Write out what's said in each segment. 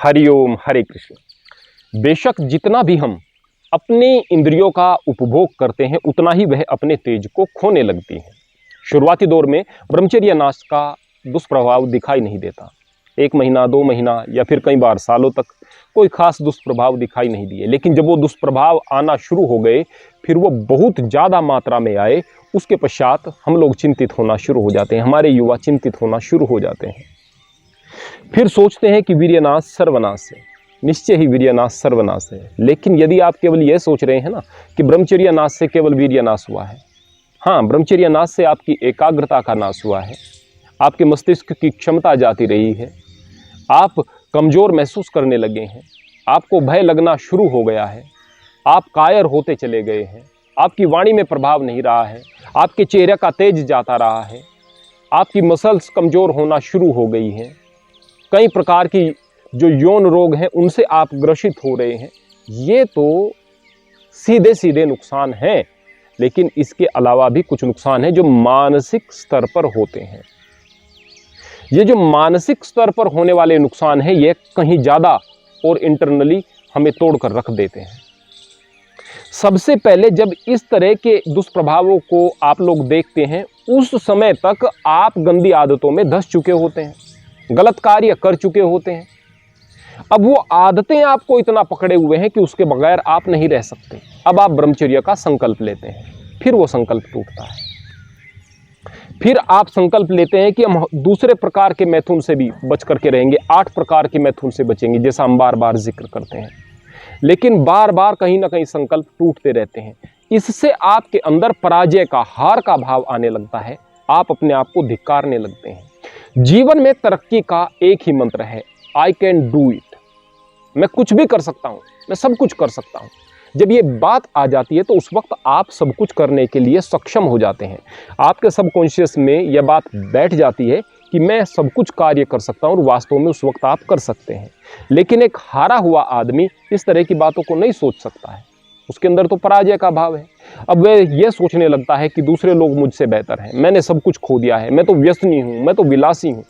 हरिओम हरे कृष्ण। बेशक जितना भी हम अपने इंद्रियों का उपभोग करते हैं उतना ही वह अपने तेज को खोने लगती हैं। शुरुआती दौर में ब्रह्मचर्य नाश का दुष्प्रभाव दिखाई नहीं देता। 1 महीना 2 महीना या फिर कई बार सालों तक कोई खास दुष्प्रभाव दिखाई नहीं दिए, लेकिन जब वो दुष्प्रभाव आना शुरू हो गए, फिर वो बहुत ज़्यादा मात्रा में आए, उसके पश्चात हम लोग चिंतित होना शुरू हो जाते हैं। हमारे युवा चिंतित होना शुरू हो जाते हैं। फिर सोचते हैं कि वीर्यनाश सर्वनाश है। निश्चय ही वीर्यनाश सर्वनाश है, लेकिन यदि आप केवल यह सोच रहे हैं ना कि ब्रह्मचर्य नाश से केवल वीर्यनाश हुआ है, हाँ, ब्रह्मचर्य नाश से आपकी एकाग्रता का नाश हुआ है, आपके मस्तिष्क की क्षमता जाती रही है, आप कमजोर महसूस करने लगे हैं, आपको भय लगना शुरू हो गया है, आप कायर होते चले गए हैं, आपकी वाणी में प्रभाव नहीं रहा है, आपके चेहरे का तेज जाता रहा है, आपकी मसल्स कमजोर होना शुरू हो गई हैं, कई प्रकार की जो यौन रोग हैं उनसे आप ग्रसित हो रहे हैं। ये तो सीधे सीधे नुकसान हैं, लेकिन इसके अलावा भी कुछ नुकसान हैं जो मानसिक स्तर पर होते हैं। ये जो मानसिक स्तर पर होने वाले नुकसान हैं, ये कहीं ज़्यादा और इंटरनली हमें तोड़कर रख देते हैं। सबसे पहले जब इस तरह के दुष्प्रभावों को आप लोग देखते हैं, उस समय तक आप गंदी आदतों में धंस चुके होते हैं, गलत कार्य कर चुके होते हैं। अब वो आदतें आपको इतना पकड़े हुए हैं कि उसके बगैर आप नहीं रह सकते। अब आप ब्रह्मचर्य का संकल्प लेते हैं, फिर वो संकल्प टूटता है। फिर आप संकल्प लेते हैं कि हम दूसरे प्रकार के मैथुन से भी बच करके रहेंगे, 8 प्रकार के मैथुन से बचेंगे, जैसा हम बार बार जिक्र करते हैं। लेकिन बार बार कहीं ना कहीं संकल्प टूटते रहते हैं। इससे आपके अंदर पराजय का, हार का भाव आने लगता है। आप अपने आप को धिक्कारने लगते हैं। जीवन में तरक्की का एक ही मंत्र है, आई कैन डू इट। मैं कुछ भी कर सकता हूं, मैं सब कुछ कर सकता हूं। जब ये बात आ जाती है तो उस वक्त आप सब कुछ करने के लिए सक्षम हो जाते हैं। आपके सबकॉन्शियस में यह बात बैठ जाती है कि मैं सब कुछ कार्य कर सकता हूं, और वास्तव में उस वक्त आप कर सकते हैं। लेकिन एक हारा हुआ आदमी इस तरह की बातों को नहीं सोच सकता है। उसके अंदर तो पराजय का भाव है। अब वह यह सोचने लगता है कि दूसरे लोग मुझसे बेहतर हैं, मैंने सब कुछ खो दिया है, मैं तो व्यसनी हूं, मैं तो विलासी हूं।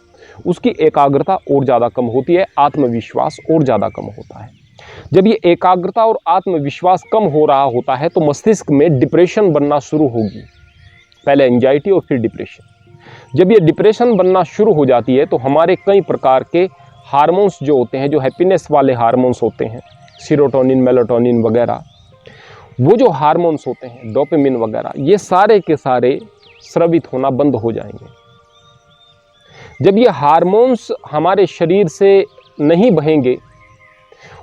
उसकी एकाग्रता और ज़्यादा कम होती है, आत्मविश्वास और ज़्यादा कम होता है। जब ये एकाग्रता और आत्मविश्वास कम हो रहा होता है तो मस्तिष्क में डिप्रेशन बनना शुरू होगी। पहले एंजाइटी और फिर डिप्रेशन। जब ये डिप्रेशन बनना शुरू हो जाती है तो हमारे कई प्रकार के हार्मोन्स जो होते हैं, जो हैप्पीनेस वाले हार्मोन्स होते हैं, सीरोटोनिन, मेलाटोनिन वगैरह, वो जो हार्मोन्स होते हैं, डोपामिन वगैरह, ये सारे के सारे स्रावित होना बंद हो जाएंगे। जब ये हार्मोन्स हमारे शरीर से नहीं बहेंगे,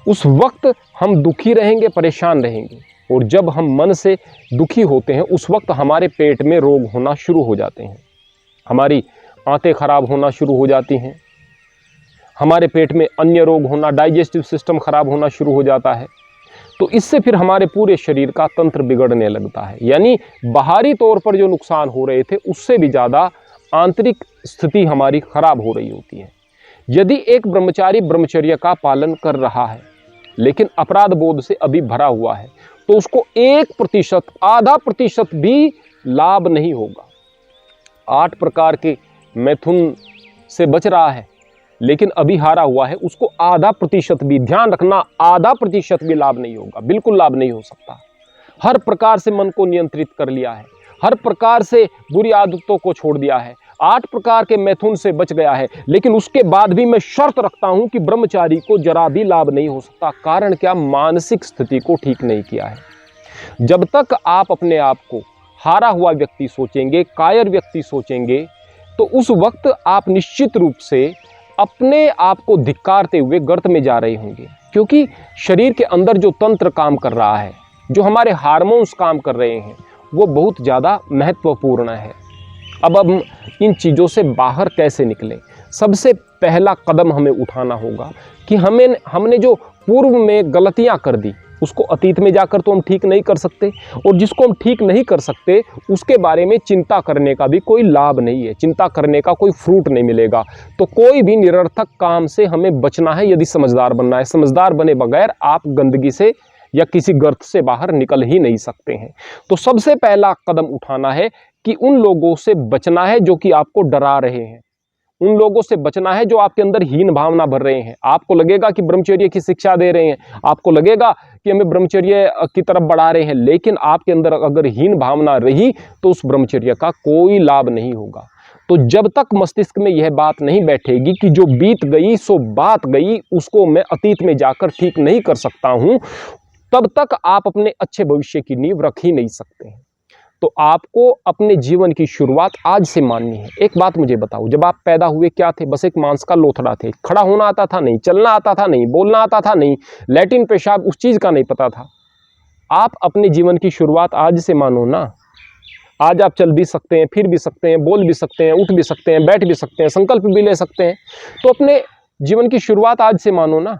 उस वक्त हम दुखी रहेंगे, परेशान रहेंगे। और जब हम मन से दुखी होते हैं उस वक्त हमारे पेट में रोग होना शुरू हो जाते हैं, हमारी आंतें खराब होना शुरू हो जाती हैं, हमारे पेट में अन्य रोग होना, डाइजेस्टिव सिस्टम खराब होना शुरू हो जाता है। तो इससे फिर हमारे पूरे शरीर का तंत्र बिगड़ने लगता है। यानी बाहरी तौर पर जो नुकसान हो रहे थे उससे भी ज़्यादा आंतरिक स्थिति हमारी खराब हो रही होती है। यदि एक ब्रह्मचारी ब्रह्मचर्य का पालन कर रहा है लेकिन अपराध बोध से अभी भरा हुआ है, तो उसको 1%, आधा प्रतिशत भी लाभ नहीं होगा। 8 प्रकार के मैथुन से बच रहा है लेकिन अभी हारा हुआ है, उसको आधा प्रतिशत भी, ध्यान रखना, आधा प्रतिशत भी लाभ नहीं होगा, बिल्कुल लाभ नहीं हो सकता। हर प्रकार से मन को नियंत्रित कर लिया है, हर प्रकार से बुरी आदतों को छोड़ दिया है, 8 प्रकार के मैथुन से बच गया है, लेकिन उसके बाद भी मैं शर्त रखता हूं कि ब्रह्मचारी को जरा भी लाभ नहीं हो सकता। कारण क्या? मानसिक स्थिति को ठीक नहीं किया है। जब तक आप अपने आप को हारा हुआ व्यक्ति सोचेंगे, कायर व्यक्ति सोचेंगे, तो उस वक्त आप निश्चित रूप से अपने आप को धिक्कारते हुए गर्त में जा रहे होंगे। क्योंकि शरीर के अंदर जो तंत्र काम कर रहा है, जो हमारे हार्मोन्स काम कर रहे हैं, वो बहुत ज़्यादा महत्वपूर्ण है। अब हम इन चीज़ों से बाहर कैसे निकलें? सबसे पहला कदम हमें उठाना होगा कि हमने जो पूर्व में गलतियां कर दी उसको अतीत में जाकर तो हम ठीक नहीं कर सकते, और जिसको हम ठीक नहीं कर सकते उसके बारे में चिंता करने का भी कोई लाभ नहीं है, चिंता करने का कोई फ्रूट नहीं मिलेगा। तो कोई भी निरर्थक काम से हमें बचना है यदि समझदार बनना है। समझदार बने बगैर आप गंदगी से या किसी गर्त से बाहर निकल ही नहीं सकते हैं। तो सबसे पहला कदम उठाना है कि उन लोगों से बचना है जो कि आपको डरा रहे हैं, उन लोगों से बचना है जो आपके अंदर हीन भावना भर रहे हैं। आपको लगेगा कि ब्रह्मचर्य की शिक्षा दे रहे हैं, आपको लगेगा कि हमें ब्रह्मचर्य की तरफ बढ़ा रहे हैं, लेकिन आपके अंदर अगर हीन भावना रही तो उस ब्रह्मचर्य का कोई लाभ नहीं होगा। तो जब तक मस्तिष्क में यह बात नहीं बैठेगी कि जो बीत गई सो बात गई, उसको मैं अतीत में जाकर ठीक नहीं कर सकता हूं, तब तक आप अपने अच्छे भविष्य की नींव रख ही नहीं सकते हैं। तो आपको अपने जीवन की शुरुआत आज से माननी है। एक बात मुझे बताओ, जब आप पैदा हुए क्या थे? बस एक मांस का लोथड़ा थे। खड़ा होना आता था नहीं, चलना आता था नहीं, बोलना आता था नहीं, लैट्रिन पेशाब उस चीज का नहीं पता था। आप अपने जीवन की शुरुआत आज से मानो ना। आज आप चल भी सकते हैं, फिर भी सकते हैं, बोल भी सकते हैं, उठ भी सकते हैं, बैठ भी सकते हैं, संकल्प भी ले सकते हैं। तो अपने जीवन की शुरुआत आज से मानो ना।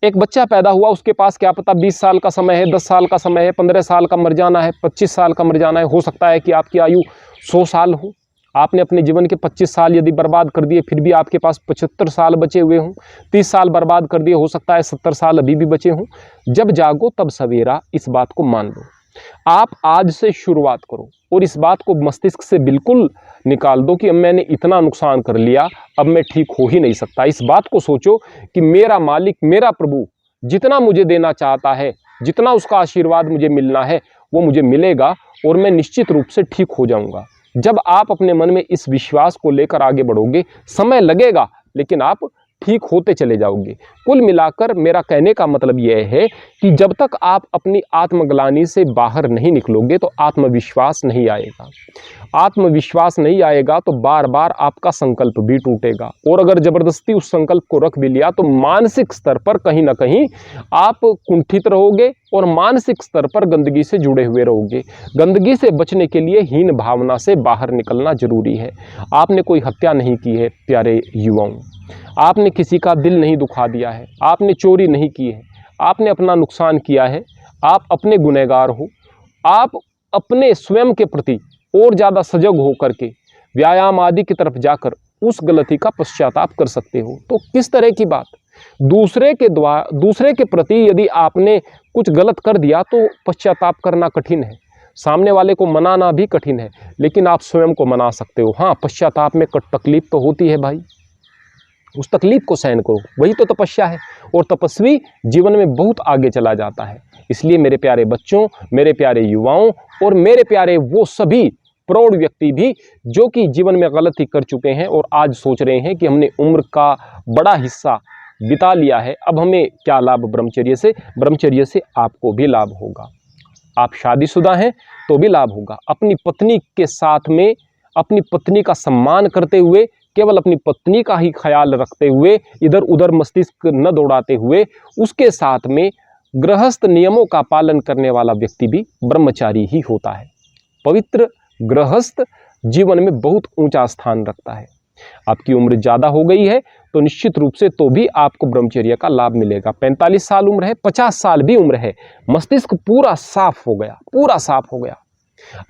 एक बच्चा पैदा हुआ, उसके पास क्या पता 20 साल का समय है, 10 साल का समय है, 15 साल का मर जाना है, 25 साल का मर जाना है। हो सकता है कि आपकी आयु 100 साल हो। आपने अपने जीवन के 25 साल यदि बर्बाद कर दिए, फिर भी आपके पास 75 साल बचे हुए हों। 30 साल बर्बाद कर दिए, हो सकता है 70 साल अभी भी बचे हों। जब जागो तब सवेरा, इस बात को मान लो। आप आज से शुरुआत करो और इस बात को मस्तिष्क से बिल्कुल निकाल दो कि अब मैंने इतना नुकसान कर लिया, अब मैं ठीक हो ही नहीं सकता। इस बात को सोचो कि मेरा मालिक, मेरा प्रभु जितना मुझे देना चाहता है, जितना उसका आशीर्वाद मुझे मिलना है, वो मुझे मिलेगा और मैं निश्चित रूप से ठीक हो जाऊंगा। जब आप अपने मन में इस विश्वास को लेकर आगे बढ़ोगे, समय लगेगा लेकिन आप ठीक होते चले जाओगे। कुल मिलाकर मेरा कहने का मतलब यह है कि जब तक आप अपनी आत्मग्लानि से बाहर नहीं निकलोगे तो आत्मविश्वास नहीं आएगा। आत्मविश्वास नहीं आएगा तो बार बार आपका संकल्प भी टूटेगा, और अगर जबरदस्ती उस संकल्प को रख भी लिया तो मानसिक स्तर पर कहीं ना कहीं आप कुंठित रहोगे और मानसिक स्तर पर गंदगी से जुड़े हुए रहोगे। गंदगी से बचने के लिए हीन भावना से बाहर निकलना जरूरी है। आपने कोई हत्या नहीं की है प्यारे युवाओं, आपने किसी का दिल नहीं दुखा दिया है, आपने चोरी नहीं की है, आपने अपना नुकसान किया है, आप अपने गुनहगार हो। आप अपने स्वयं के प्रति और ज़्यादा सजग होकर के व्यायाम आदि की तरफ जाकर उस गलती का पश्चाताप कर सकते हो। तो किस तरह की बात, दूसरे के प्रति यदि आपने कुछ गलत कर दिया तो पश्चाताप करना कठिन है, सामने वाले को मनाना भी कठिन है, लेकिन आप स्वयं को मना सकते हो। हाँ, पश्चाताप में तकलीफ तो होती है भाई, उस तकलीफ को सहन करो, वही तो तपस्या है। और तपस्वी जीवन में बहुत आगे चला जाता है। इसलिए मेरे प्यारे बच्चों, मेरे प्यारे युवाओं और मेरे प्यारे वो सभी प्रौढ़ व्यक्ति भी जो कि जीवन में गलती कर चुके हैं और आज सोच रहे हैं कि हमने उम्र का बड़ा हिस्सा बिता लिया है, अब हमें क्या लाभ ब्रह्मचर्य से। ब्रह्मचर्य से आपको भी लाभ होगा। आप शादीशुदा हैं तो भी लाभ होगा। अपनी पत्नी के साथ में अपनी पत्नी का सम्मान करते हुए, केवल अपनी पत्नी का ही ख्याल रखते हुए, इधर उधर मस्तिष्क न दौड़ाते हुए, उसके साथ में गृहस्थ नियमों का पालन करने वाला व्यक्ति भी ब्रह्मचारी ही होता है। पवित्र गृहस्थ जीवन में बहुत ऊंचा स्थान रखता है। आपकी उम्र ज़्यादा हो गई है तो निश्चित रूप से तो भी आपको ब्रह्मचर्य का लाभ मिलेगा। 45 साल उम्र है, 50 साल भी उम्र है, मस्तिष्क पूरा साफ हो गया, पूरा साफ हो गया,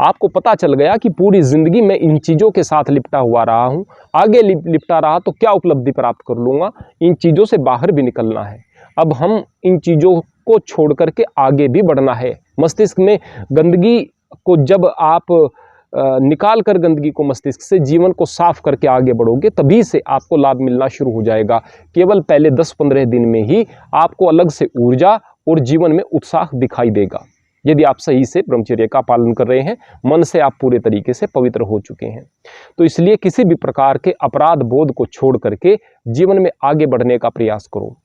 आपको पता चल गया कि पूरी जिंदगी में इन चीज़ों के साथ लिपटा हुआ रहा हूँ, आगे लिपटा रहा तो क्या उपलब्धि प्राप्त कर लूँगा, इन चीज़ों से बाहर भी निकलना है। अब हम इन चीज़ों को छोड़ करके आगे भी बढ़ना है। मस्तिष्क में गंदगी को जब आप निकाल कर गंदगी को मस्तिष्क से जीवन को साफ करके आगे बढ़ोगे, तभी से आपको लाभ मिलना शुरू हो जाएगा। केवल पहले 10-15 दिन में ही आपको अलग से ऊर्जा और जीवन में उत्साह दिखाई देगा, यदि आप सही से ब्रह्मचर्य का पालन कर रहे हैं, मन से आप पूरे तरीके से पवित्र हो चुके हैं। तो इसलिए किसी भी प्रकार के अपराध बोध को छोड़ करके जीवन में आगे बढ़ने का प्रयास करो।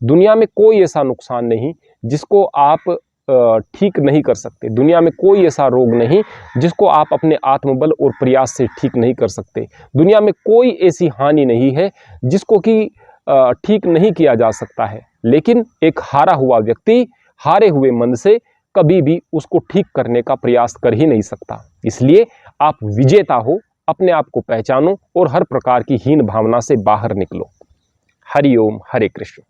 दुनिया में कोई ऐसा नुकसान नहीं जिसको आप ठीक नहीं कर सकते। दुनिया में कोई ऐसा रोग नहीं जिसको आप अपने आत्मबल और प्रयास से ठीक नहीं कर सकते। दुनिया में कोई ऐसी हानि नहीं है जिसको कि ठीक नहीं किया जा सकता है। लेकिन एक हारा हुआ व्यक्ति हारे हुए मन से कभी भी उसको ठीक करने का प्रयास कर ही नहीं सकता। इसलिए आप विजेता हो, अपने आप को पहचानो और हर प्रकार की हीन भावना से बाहर निकलो। हरि ओम, हरे कृष्ण।